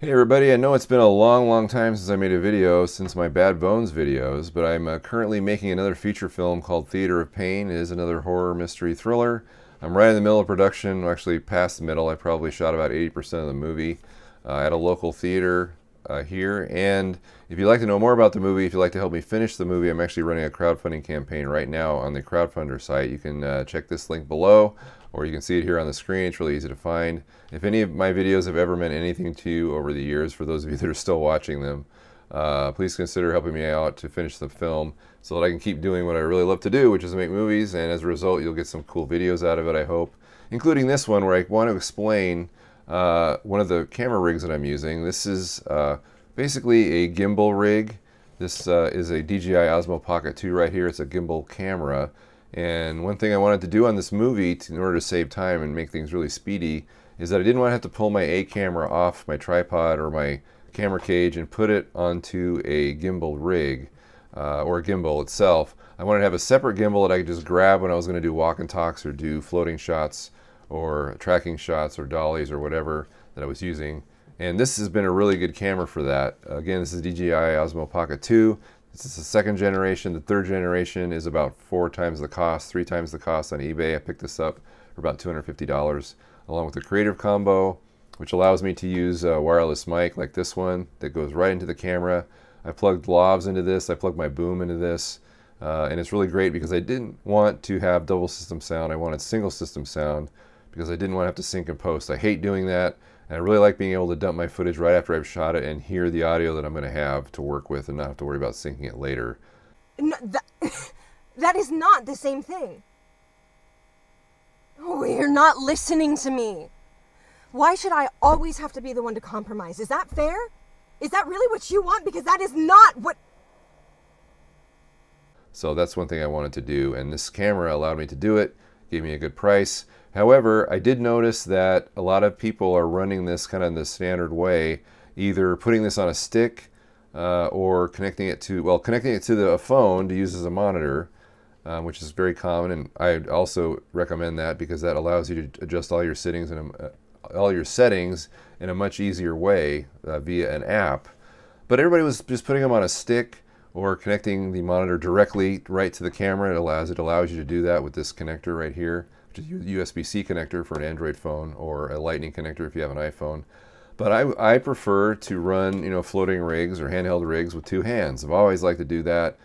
Hey everybody, I know it's been a long time since I made a video since my Bad Bones videos, but I'm currently making another feature film called Theater of Pain. It is another horror mystery thriller. I'm right in the middle of production, actually past the middle. I probably shot about 80% of the movie at a local theater here. And if you'd like to know more about the movie, if you'd like to help me finish the movie, I'm actually running a crowdfunding campaign right now on the crowdfunder site. You can check this link below, or you can see it here on the screen. It's really easy to find. If any of my videos have ever meant anything to you over the years, for those of you that are still watching them, please consider helping me out to finish the film so that I can keep doing what I really love to do, which is make movies, and as a result you'll get some cool videos out of it, I hope, including this one where I want to explain one of the camera rigs that I'm using. This is basically a gimbal rig. This is a DJI Osmo Pocket 2 right here. It's a gimbal camera. And one thing I wanted to do on this movie in order to save time and make things really speedy is that I didn't want to have to pull my A camera off my tripod or my camera cage and put it onto a gimbal rig or a gimbal itself. I wanted to have a separate gimbal that I could just grab when I was going to do walk and talks or do floating shots or tracking shots or dollies or whatever that I was using. And this has been a really good camera for that. Again, this is DJI Osmo Pocket 2. This is the second generation. The third generation is about 4 times the cost, 3 times the cost on eBay. I picked this up for about $250, along with the Creative Combo, which allows me to use a wireless mic like this one that goes right into the camera. I plugged lavs into this. I plugged my boom into this. And it's really great because I didn't want to have double system sound. I wanted single system sound because I didn't want to have to sync and post. I hate doing that. And I really like being able to dump my footage right after I've shot it and hear the audio that I'm going to have to work with and not have to worry about syncing it later. No, that is not the same thing. Oh, you're not listening to me. Why should I always have to be the one to compromise? Is that fair? Is that really what you want? Because that is not what... So that's one thing I wanted to do, and this camera allowed me to do it, gave me a good price. However, I did notice that a lot of people are running this kind of in the standard way, either putting this on a stick or connecting it to the phone to use as a monitor, which is very common, and I also recommend that because that allows you to adjust all your settings in a much easier way via an app. But everybody was just putting them on a stick or connecting the monitor directly right to the camera. It allows you to do that with this connector right here, which is a USB-C connector for an Android phone or a Lightning connector if you have an iPhone. But I prefer to run floating rigs or handheld rigs with 2 hands. I've always liked to do that.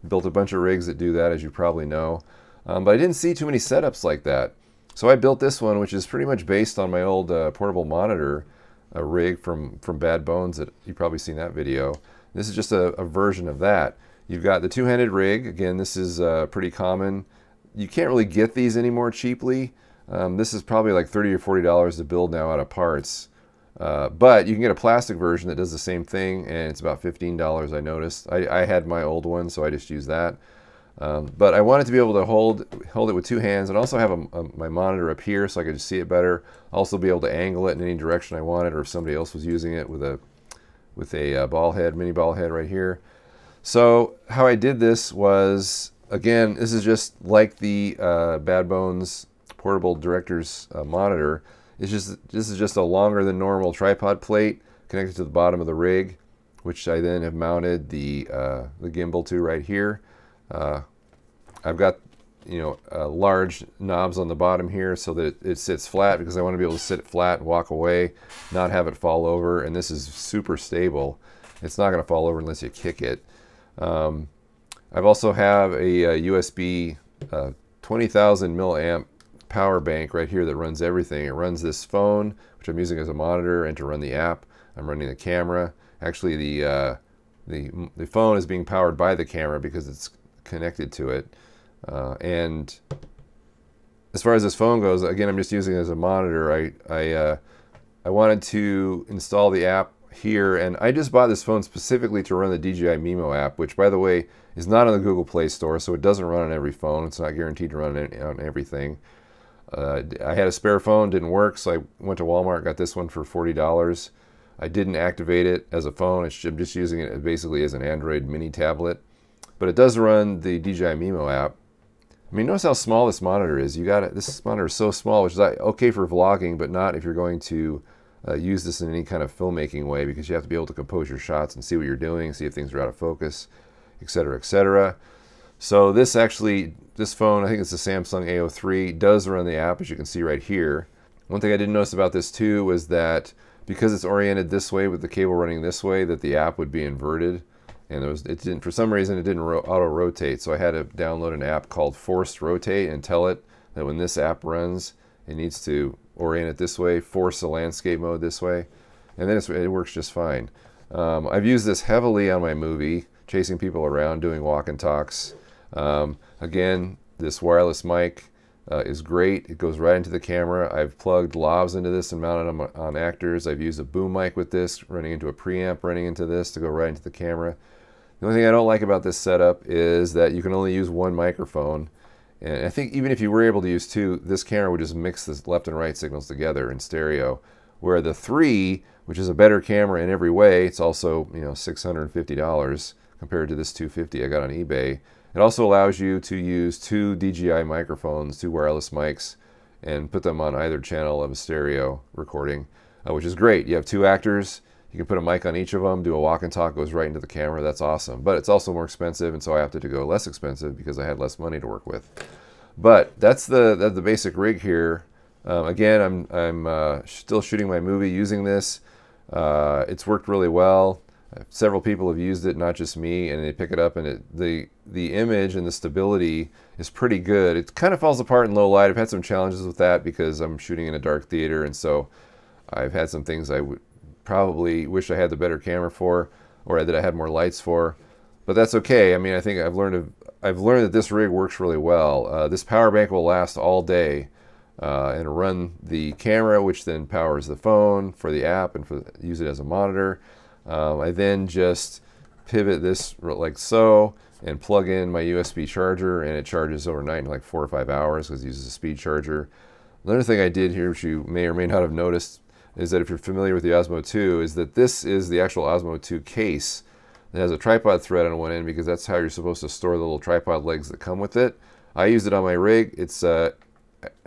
Built a bunch of rigs that do that, as you probably know. But I didn't see too many setups like that. So I built this one, which is pretty much based on my old portable monitor rig from Bad Bones that you've probably seen that video. This is just a version of that. You've got the 2-handed rig. Again, this is pretty common. You can't really get these anymore cheaply. This is probably like $30 or $40 to build now out of parts. But you can get a plastic version that does the same thing, and it's about $15 I noticed. I had my old one, so I just used that. But I wanted to be able to hold it with 2 hands and also have my monitor up here so I could just see it better. Also be able to angle it in any direction I wanted, or if somebody else was using it with a ball head, mini ball head right here. So how I did this was, again, this is just like the Bad Bones portable director's monitor. This is just a longer than normal tripod plate connected to the bottom of the rig, which I then have mounted the gimbal to right here. I've got large knobs on the bottom here so that it sits flat, because I want to be able to sit flat and walk away, not have it fall over. And this is super stable. It's not going to fall over unless you kick it. I've also have a USB 20,000 milliamp power bank right here that runs everything. It runs this phone, which I'm using as a monitor, and to run the app, I'm running the camera. Actually, the phone is being powered by the camera because it's connected to it. And as far as this phone goes, again, I'm just using it as a monitor. I wanted to install the app here, and I just bought this phone specifically to run the DJI Mimo app, which, by the way, is not on the Google Play Store, so it doesn't run on every phone. It's not guaranteed to run on everything. I had a spare phone, didn't work, so I went to Walmart, got this one for $40. I didn't activate it as a phone. I'm just using it basically as an Android mini tablet. But it does run the DJI Mimo app. I mean, notice how small this monitor is. This monitor is so small, which is okay for vlogging, but not if you're going to use this in any kind of filmmaking way, because you have to be able to compose your shots and see what you're doing, see if things are out of focus, etc., etc. So this phone, I think it's the Samsung A03, does run the app, as you can see right here. One thing I didn't notice about this too was that because it's oriented this way with the cable running this way, that the app would be inverted, and it didn't, for some reason, it didn't auto rotate. So I had to download an app called Forced Rotate and tell it that when this app runs, it needs to orient it this way, force the landscape mode this way, and then it works just fine. I've used this heavily on my movie, chasing people around, doing walk and talks. Again, this wireless mic is great. It goes right into the camera. I've plugged lavs into this and mounted them on actors. I've used a boom mic with this, running into a preamp, running into this to go right into the camera. The only thing I don't like about this setup is that you can only use one microphone. And I think even if you were able to use two, this camera would just mix the left and right signals together in stereo. Where the 3, which is a better camera in every way, it's also, $650 compared to this $250 I got on eBay. It also allows you to use 2 DJI microphones, 2 wireless mics, and put them on either channel of a stereo recording, which is great. You have 2 actors. You can put a mic on each of them, do a walk and talk, goes right into the camera. That's awesome. But it's also more expensive, and so I opted to go less expensive because I had less money to work with. But that's the basic rig here. Again, I'm still shooting my movie using this. It's worked really well. Several people have used it, not just me, and they pick it up, and the image and the stability is pretty good. It kind of falls apart in low light. I've had some challenges with that because I'm shooting in a dark theater, and so I've had some things I would probably wish I had the better camera for, or that I had more lights for, but that's okay. I mean, I think I've learned that this rig works really well. This power bank will last all day and run the camera, which then powers the phone for the app and use it as a monitor. I then just pivot this like so and plug in my USB charger, and it charges overnight in like 4 or 5 hours because it uses a speed charger. Another thing I did here, which you may or may not have noticed, is that if you're familiar with the Osmo 2, is that this is the actual Osmo 2 case that has a tripod thread on one end, because that's how you're supposed to store the little tripod legs that come with it. I used it on my rig. It's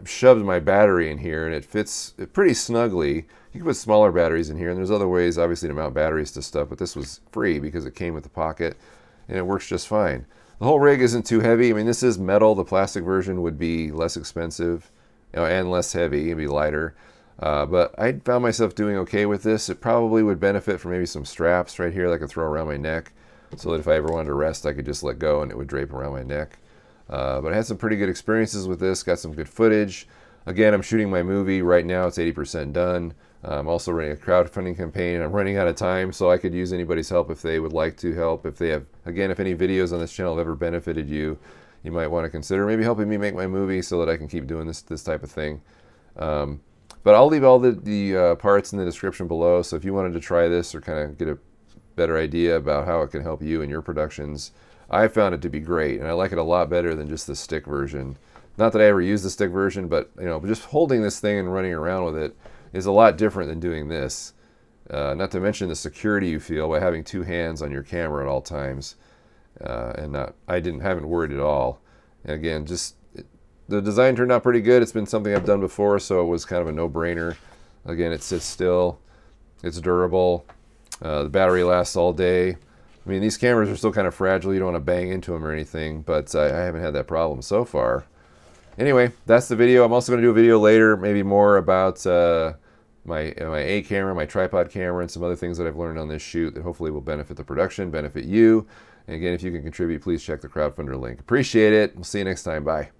shoved my battery in here, and it fits pretty snugly. You can put smaller batteries in here, and there's other ways, obviously, to mount batteries to stuff, but this was free because it came with the pocket, and it works just fine. The whole rig isn't too heavy. I mean, this is metal. The plastic version would be less expensive, and less heavy. It'd be lighter. But I found myself doing okay with this. It probably would benefit from maybe some straps right here that I could throw around my neck, so that if I ever wanted to rest, I could just let go and it would drape around my neck. But I had some pretty good experiences with this, got some good footage. Again, I'm shooting my movie right now. It's 80% done. I'm also running a crowdfunding campaign. I'm running out of time, so I could use anybody's help if they would like to help. If they have, again, if any videos on this channel have ever benefited you, you might want to consider maybe helping me make my movie so that I can keep doing this type of thing. But I'll leave all the parts in the description below, so if you wanted to try this or kind of get a better idea about how it can help you in your productions, I found it to be great, and I like it a lot better than just the stick version. Not that I ever used the stick version, but just holding this thing and running around with it is a lot different than doing this. Not to mention the security you feel by having 2 hands on your camera at all times, and I haven't worried at all. And again, the design turned out pretty good. It's been something I've done before, so it was kind of a no-brainer. Again, it sits still. It's durable. The battery lasts all day. I mean, these cameras are still kind of fragile. You don't want to bang into them or anything, but I haven't had that problem so far. Anyway, that's the video. I'm also going to do a video later, maybe more about my A camera, my tripod camera, and some other things that I've learned on this shoot that hopefully will benefit the production, benefit you. And again, if you can contribute, please check the crowdfunder link. Appreciate it. We'll see you next time. Bye.